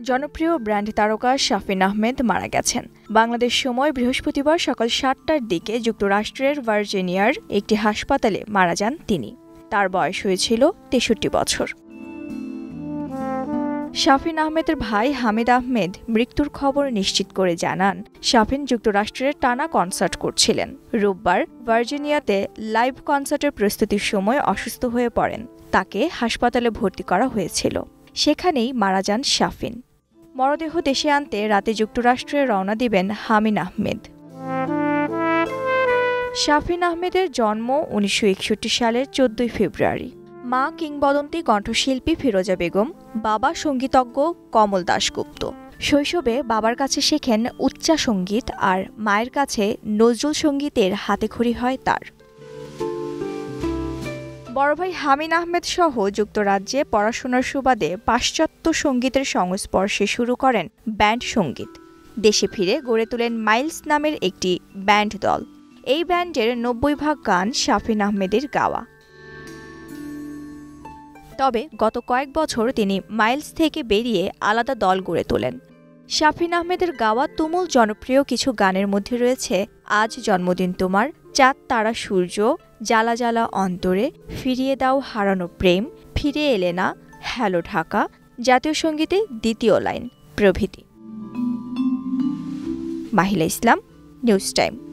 জনপ্রিয় ব্র্যান্ড তারকা শাফিন আহমেদ মারা গেছেন। বাংলাদেশ সময় বৃহস্পতিবার সকাল ৭টার দিকে যুক্তরাষ্ট্রের ভার্জিনিয়ার একটি হাসপাতালে মারা যান তিনি। তার বয়স হয়েছিল ৬৩ বছর। শাফিন আহমেদের ভাই হামিদ আহমেদ মৃত্যুর খবর নিশ্চিত করে জানান, শাফিন যুক্তরাষ্ট্রের টানা কনসার্ট করছিলেন। রোববার ভার্জিনিয়াতে লাইভ কনসার্টের প্রস্তুতির সময় অসুস্থ হয়ে পড়েন। তাকে হাসপাতালে ভর্তি করা হয়েছিল। সেখানেই মারা যান শাফিন। মরদেহ দেশে আনতে রাতে যুক্তরাষ্ট্রে রওনা দিবেন হামিদ আহমেদ। শাফিন আহমেদের জন্ম ১৯৬১ সালের ১৪ ফেব্রুয়ারি। মা কিংবদন্তি কণ্ঠশিল্পী ফিরোজা বেগম, বাবা সঙ্গীতজ্ঞ কমল দাশগুপ্ত। শৈশবে বাবার কাছে শেখেন উচ্চা সঙ্গীত আর মায়ের কাছে নজরুল সঙ্গীতের হাতেখড়ি হয় তার। বড় ভাই হামিদ আহমেদ সহ যুক্তরাজ্যে পড়াশোনার সুবাদে পাশ্চাত্য সঙ্গীতের সংস্পর্শে শুরু করেন ব্যান্ড সঙ্গীত। দেশে ফিরে গড়ে তোলেন মাইলস নামের একটি ব্যান্ড দল। এই ব্যান্ডের ৯০% গান শাফিন আহমেদের গাওয়া। তবে গত কয়েক বছর তিনি মাইলস থেকে বেরিয়ে আলাদা দল গড়ে তোলেন। শাফিন আহমেদের গাওয়া তুমুল জনপ্রিয় কিছু গানের মধ্যে রয়েছে আজ জন্মদিন তোমার, চাঁদ তারা সূর্য, জ্বালা জ্বালা অন্তরে, ফিরিয়ে দাও হারানো প্রেম, ফিরে এলে না, হ্যালো ঢাকা, জাতীয় সঙ্গীতে দ্বিতীয় লাইন প্রভৃতি। মাহিলা ইসলাম, নিউজ টাইম।